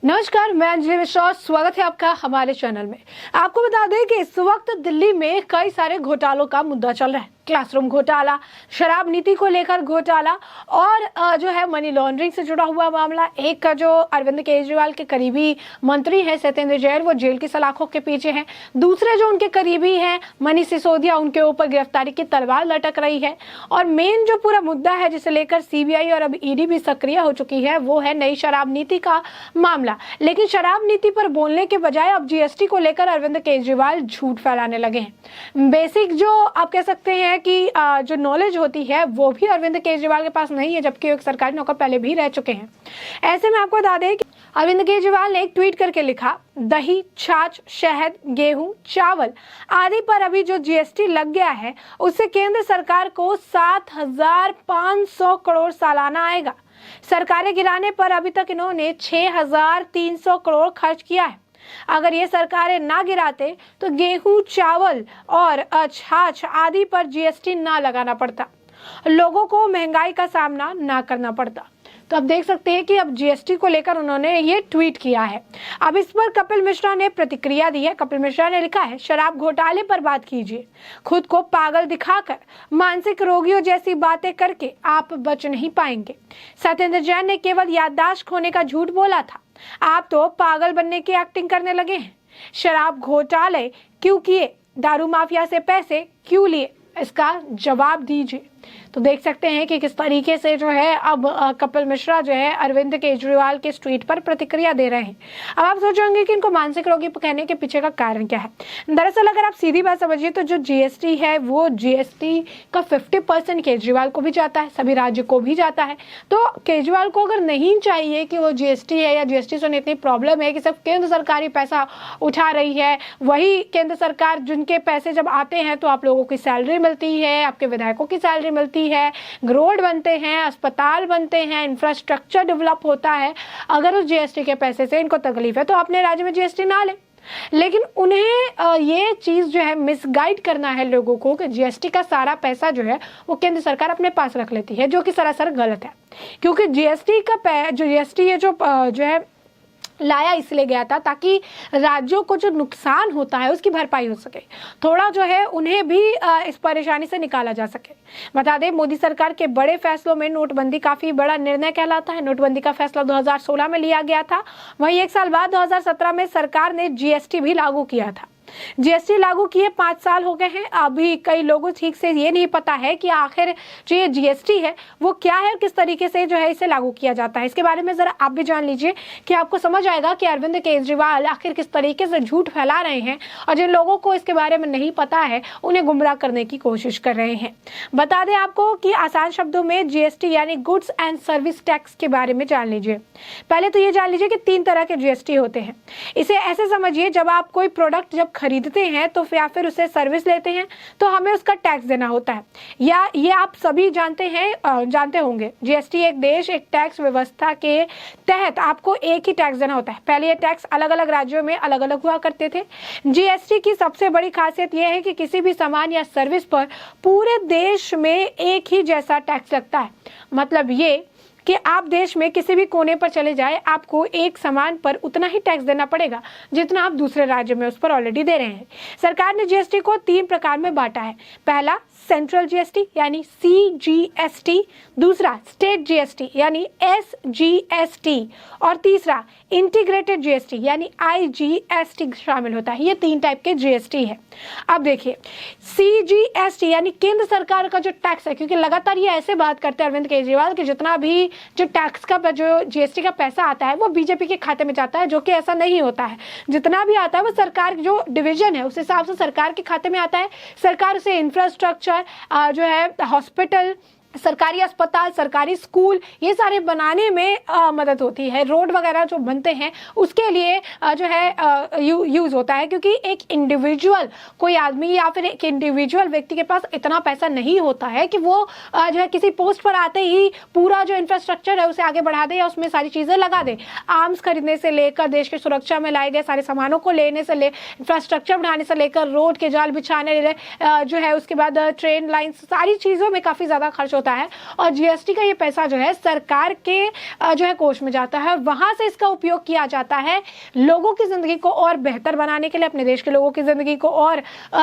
नमस्कार, मैं अंजलि मिश्रा। स्वागत है आपका हमारे चैनल में। आपको बता दें कि इस वक्त दिल्ली में कई सारे घोटालों का मुद्दा चल रहा है। क्लासरूम घोटाला, शराब नीति को लेकर घोटाला और जो है मनी लॉन्ड्रिंग से जुड़ा हुआ मामला। एक का जो अरविंद केजरीवाल के करीबी मंत्री है सत्येंद्र जैन, वो जेल की सलाखों के पीछे हैं। दूसरे जो उनके करीबी हैं मनीष सिसोदिया, उनके ऊपर गिरफ्तारी की तलवार लटक रही है। और मेन जो पूरा मुद्दा है जिसे लेकर सीबीआई और अब ईडी भी सक्रिय हो चुकी है, वो है नई शराब नीति का मामला। लेकिन शराब नीति पर बोलने के बजाय अब जीएसटी को लेकर अरविंद केजरीवाल झूठ फैलाने लगे हैं। बेसिक जो आप कह सकते हैं कि जो नॉलेज होती है वो भी अरविंद केजरीवाल के पास नहीं है, जबकि एक सरकारी नौकर पहले भी रह चुके हैं। ऐसे में आपको बता दें कि अरविंद केजरीवाल ने एक ट्वीट करके लिखा, दही, छाछ, शहद, गेहूं, चावल आदि पर अभी जो जीएसटी लग गया है उससे केंद्र सरकार को 7,500 करोड़ सालाना आएगा। सरकारें गिराने पर अभी तक इन्होंने 6,300 करोड़ खर्च किया है। अगर ये सरकारें ना गिराते तो गेहूं, चावल और छाछ आदि पर जीएसटी ना लगाना पड़ता, लोगों को महंगाई का सामना ना करना पड़ता। तो आप देख सकते हैं कि अब जीएसटी को लेकर उन्होंने ये ट्वीट किया है। अब इस पर कपिल मिश्रा ने प्रतिक्रिया दी है। कपिल मिश्रा ने लिखा है, शराब घोटाले पर बात कीजिए, खुद को पागल दिखाकर मानसिक रोगियों जैसी बातें करके आप बच नहीं पाएंगे। सत्येंद्र जैन ने केवल याददाश्त खोने का झूठ बोला था, आप तो पागल बनने की एक्टिंग करने लगे हैं। शराब घोटाले क्यों किए, दारू माफिया से पैसे क्यों लिए, इसका जवाब दीजिए। तो देख सकते हैं कि किस तरीके से जो है अब कपिल मिश्रा जो है अरविंद केजरीवाल के इस ट्वीट पर प्रतिक्रिया दे रहे हैं। अब आप सोचेंगे कि इनको मानसिक रोगी कहने के पीछे का कारण क्या है। दरअसल अगर आप सीधी बात समझिए तो जो जीएसटी है वो जीएसटी का 50% केजरीवाल को भी जाता है, सभी राज्य को भी जाता है। तो केजरीवाल को अगर नहीं चाहिए कि वो जीएसटी है या जीएसटी से इतनी प्रॉब्लम है कि सिर्फ केंद्र सरकार ही पैसा उठा रही है, वही केंद्र सरकार जिनके पैसे जब आते हैं तो आप लोगों की सैलरी मिलती है, आपके विधायकों की सैलरी मिलती है, रोड बनते हैं, अस्पताल बनते हैं, इंफ्रास्ट्रक्चर डेवलप होता है। अगर उस जीएसटी के पैसे से इनको तकलीफ है तो अपने राज्य में जीएसटी ना ले। लेकिन उन्हें ये चीज जो है मिसगाइड करना है लोगों को कि जीएसटी का सारा पैसा जो है वो केंद्र सरकार अपने पास रख लेती है, जो कि सरासर गलत है। क्योंकि जीएसटी का जो जीएसटी है जो है लाया इसलिए गया था ताकि राज्यों को जो नुकसान होता है उसकी भरपाई हो सके, थोड़ा जो है उन्हें भी इस परेशानी से निकाला जा सके। बता दें, मोदी सरकार के बड़े फैसलों में नोटबंदी काफी बड़ा निर्णय कहलाता है। नोटबंदी का फैसला 2016 में लिया गया था। वहीं एक साल बाद 2017 में सरकार ने जीएसटी भी लागू किया था। जीएसटी लागू किए 5 साल हो गए हैं। अभी कई लोगों ठीक से ये नहीं पता है कि आखिर जो ये जीएसटी है वो क्या है और किस तरीके से जो है इसे लागू किया जाता है। इसके बारे में जरा आप भी जान लीजिए कि आपको समझ आएगा कि अरविंद केजरीवाल आखिर किस तरीके से झूठ फैला रहे हैं और जिन लोगों को इसके बारे में नहीं पता है उन्हें गुमराह करने की कोशिश कर रहे हैं। बता दें आपको कि आसान शब्दों में जीएसटी यानी गुड्स एंड सर्विस टैक्स के बारे में जान लीजिए। पहले तो ये जान लीजिए कि 3 तरह के जीएसटी होते हैं। इसे ऐसे समझिए, जब आप कोई प्रोडक्ट जब खरीदते हैं तो या फिर उसे सर्विस लेते हैं तो हमें उसका टैक्स देना होता है, या ये आप सभी जानते होंगे। जीएसटी एक देश एक टैक्स व्यवस्था के तहत आपको एक ही टैक्स देना होता है। पहले ये टैक्स अलग अलग राज्यों में अलग अलग हुआ करते थे। जीएसटी की सबसे बड़ी खासियत यह है कि किसी भी सामान या सर्विस पर पूरे देश में एक ही जैसा टैक्स लगता है। मतलब ये कि आप देश में किसी भी कोने पर चले जाए, आपको एक सामान पर उतना ही टैक्स देना पड़ेगा जितना आप दूसरे राज्य में उस पर ऑलरेडी दे रहे हैं। सरकार ने जीएसटी को 3 प्रकार में बांटा है। पहला सेंट्रल जीएसटी यानी सीजीएसटी, दूसरा स्टेट जीएसटी यानी एसजीएसटी और तीसरा इंटीग्रेटेड जीएसटी यानी आईजीएसटी शामिल होता है। ये 3 टाइप के जीएसटी है। अब देखिए, सीजीएसटी यानी केंद्र सरकार का जो टैक्स है, क्योंकि लगातार ये ऐसे बात करते हैं अरविंद केजरीवाल कि जितना भी जो टैक्स का जो जीएसटी का पैसा आता है वो बीजेपी के खाते में जाता है, जो कि ऐसा नहीं होता है। जितना भी आता है वो सरकार जो डिवीजन है उस हिसाब से सरकार के खाते में आता है। सरकार उसे इंफ्रास्ट्रक्चर जो है, हॉस्पिटल, सरकारी अस्पताल, सरकारी स्कूल, ये सारे बनाने में मदद होती है। रोड वगैरह जो बनते हैं उसके लिए जो है यूज होता है, क्योंकि एक इंडिविजुअल कोई आदमी या फिर एक इंडिविजुअल व्यक्ति के पास इतना पैसा नहीं होता है कि वो जो है किसी पोस्ट पर आते ही पूरा जो इंफ्रास्ट्रक्चर है उसे आगे बढ़ा दे या उसमें सारी चीजें लगा दे। आर्म्स खरीदने से लेकर देश की सुरक्षा में लाए गए सारे सामानों को लेने से इंफ्रास्ट्रक्चर बढ़ाने से लेकर रोड के जाल बिछाने जो है, उसके बाद ट्रेन लाइन, सारी चीजों में काफी ज्यादा खर्च होता है और जीएसटी का ये पैसा जो है सरकार के जो है कोष में जाता है, वहां से इसका उपयोग किया जाता है लोगों की जिंदगी को और बेहतर बनाने के लिए, अपने देश के लोगों की जिंदगी को और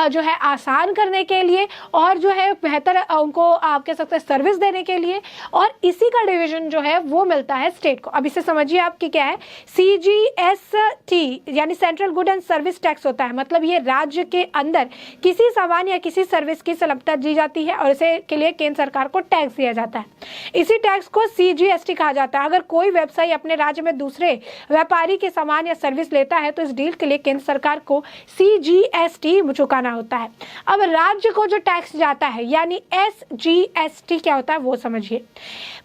जो है आसान करने के लिए और जो है बेहतर उनको आप कह सकते हैं सर्विस देने के लिए, और इसी का डिवीजन जो है वो मिलता है स्टेट को। अब इसे समझिए आपकी क्या है, सीजीएसटी यानी central good and service tax होता है, मतलब ये राज्य के अंदर किसी सामान या किसी सर्विस की सुलभता दी जाती है और इसे के लिए केंद्र सरकार को टैक्स दिया जाता है। इसी टैक्स को सीजीएसटी कहा जाता है। अगर कोई व्यवसायी अपने राज्य में दूसरे व्यापारी के सामान या सर्विस लेता है तो इस डील के लिए केंद्र सरकार को सीजीएसटी चुकाना होता है। अब राज्य को जो टैक्स जाता है यानी एसजीएसटी क्या होता है वो समझिए।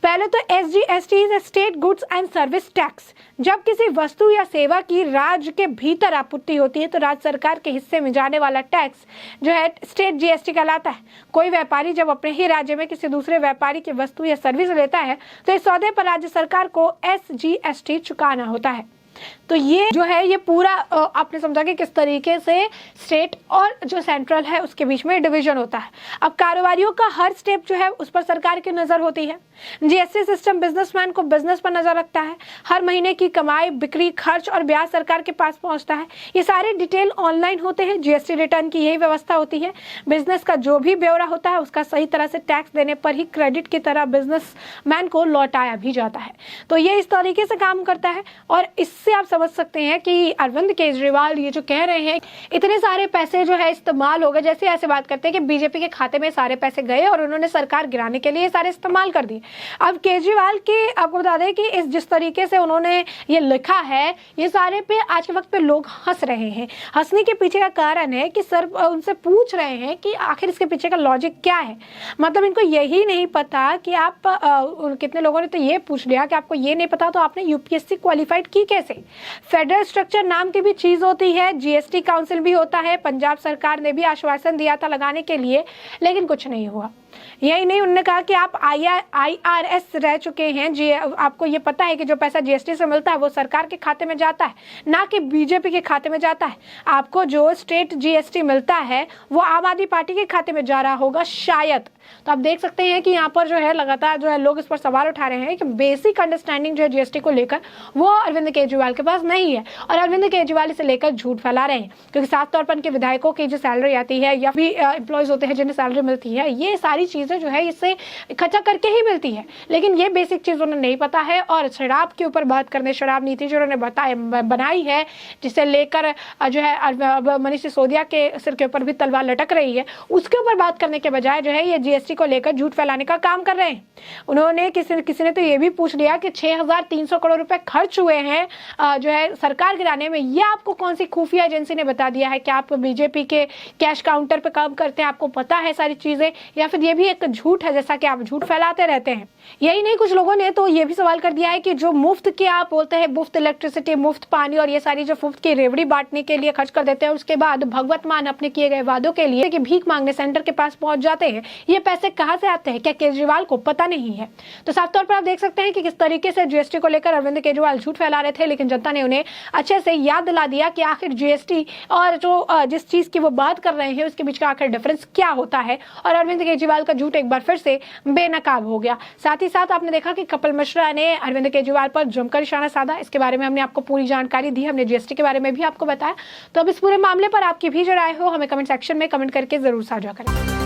पहले तो SGST is state goods and service tax. जब किसी वस्तु या सेवा की राज्य के भीतर आपूर्ति होती है तो राज्य सरकार के हिस्से में जाने वाला टैक्स जो है स्टेट जीएसटी कहलाता है। कोई व्यापारी जब अपने ही राज्य में किसी दूसरे व्यापारी की वस्तु या सर्विस लेता है तो इस सौदे पर राज्य सरकार को एसजीएसटी चुकाना होता है। तो ये जो है ये पूरा आपने समझा कि किस तरीके से स्टेट और जो सेंट्रल है उसके बीच में डिवीजन होता है। अब कारोबारियों का हर स्टेप जो है उस पर सरकार की नजर होती है। जीएसटी सिस्टम बिजनेसमैन को बिजनेस पर नजर रखता है। हर महीने की कमाई, बिक्री, खर्च और ब्याज सरकार के पास पहुंचता है। ये सारे डिटेल ऑनलाइन होते हैं। जीएसटी रिटर्न की यही व्यवस्था होती है। बिजनेस का जो भी ब्यौरा होता है उसका सही तरह से टैक्स देने पर ही क्रेडिट की तरह बिजनेसमैन को लौटाया भी जाता है। तो ये इस तरीके से काम करता है और इससे आप समझ सकते हैं कि अरविंद केजरीवाल ये जो कह रहे हैं इतने सारे पैसे जो है इस्तेमाल हो गए, जैसे ऐसे बात करते हैं कि बीजेपी के खाते में सारे पैसे गए और उन्होंने सरकार गिराने के लिए सारे इस्तेमाल कर दिए। अब केजरीवाल के आपको बता दें कि इस जिस तरीके से उन्होंने ये लिखा है ये सारे पे आज के वक्त पे लोग हंस रहे हैं। हंसने के पीछे का कारण है कि सर उनसे पूछ रहे हैं कि आखिर इसके पीछे का लॉजिक क्या है। मतलब इनको यही नहीं पता कि आप कितने लोगों ने तो ये पूछ लिया कि आपको ये नहीं पता तो आपने यूपीएससी क्वालिफाइड की कैसे। फेडरल स्ट्रक्चर नाम की भी चीज होती है, जीएसटी काउंसिल भी होता है। पंजाब सरकार ने भी आश्वासन दिया था लगाने के लिए लेकिन कुछ नहीं हुआ। यही नहीं, उन्होंने कहा कि आप आईआरएस रह चुके हैं जी, आपको ये पता है कि जो पैसा जीएसटी से मिलता है वो सरकार के खाते में जाता है ना कि बीजेपी के खाते में जाता है। आपको जो स्टेट जीएसटी मिलता है वो आम आदमी पार्टी के खाते में जा रहा होगा शायद। तो आप देख सकते हैं कि यहाँ पर जो है लगातार जो है लोग इस पर सवाल उठा रहे हैं कि बेसिक अंडरस्टैंडिंग जो है जीएसटी को लेकर वो अरविंद केजरीवाल के पास नहीं है और अरविंद केजरीवाल इसे लेकर झूठ फैला रहे हैं। क्योंकि साफ तौर पर उनके विधायकों की जो सैलरी आती है या भी एम्प्लॉयज होते हैं जिन्हें सैलरी मिलती है ये सारी चीजें जो है इससे इकट्ठा करके ही मिलती है, लेकिन ये बेसिक चीज उन्हें नहीं पता है। और शराब के ऊपर बात करने, शराब नीति जो उन्होंने बनाई है जिसे लेकर जो है मनीष सिसोदिया के सिर के ऊपर भी तलवार लटक रही है, उसके ऊपर बात करने के बजाय जो है ये जीएसटी को लेकर झूठ फैलाने का काम कर रहे हैं। उन्होंने किसी ने तो ये भी पूछ लिया कि 6,300 करोड़ रुपए खर्च हुए हैं जो है सरकार गिराने में। ये आपको कौन सी खुफिया एजेंसी ने बता दिया है कि आप बीजेपी के कैश काउंटर पे काम करते हैं, आपको पता है सारी चीजें, या फिर ये भी एक झूठ है जैसा कि आप झूठ फैलाते रहते हैं। यही नहीं, कुछ लोगों ने तो ये भी सवाल कर दिया है कि जो मुफ्त के आप बोलते हैं मुफ्त इलेक्ट्रिसिटी, मुफ्त पानी और ये सारी जो मुफ्त की रेवड़ी बांटने के लिए खर्च कर देते हैं उसके बाद भगवत मान अपने किए गए वादों के लिए कि भीख मांगने सेंटर के पास पहुंच जाते हैं, ये पैसे कहां से आते हैं क्या केजरीवाल को पता नहीं है। तो साफ तौर पर आप देख सकते हैं कि किस तरीके से जीएसटी को लेकर अरविंद केजरीवाल झूठ फैला रहे थे, लेकिन जनता ने उन्हें अच्छे से याद दिला दिया कि आखिर जीएसटी और जो जिस चीज की वो बात कर रहे हैं उसके बीच का आखिर डिफरेंस क्या होता है। और अरविंद केजरीवाल का झूठ एक बार फिर से बेनकाब हो गया। साथ ही साथ आपने देखा कि कपिल मिश्रा ने अरविंद केजरीवाल पर जमकर निशाना साधा। इसके बारे में हमने आपको पूरी जानकारी दी, हमने जीएसटी के बारे में भी आपको बताया। तो अब इस पूरे मामले पर आपकी भी जो राय हो हमें कमेंट सेक्शन में कमेंट करके जरूर साझा करें।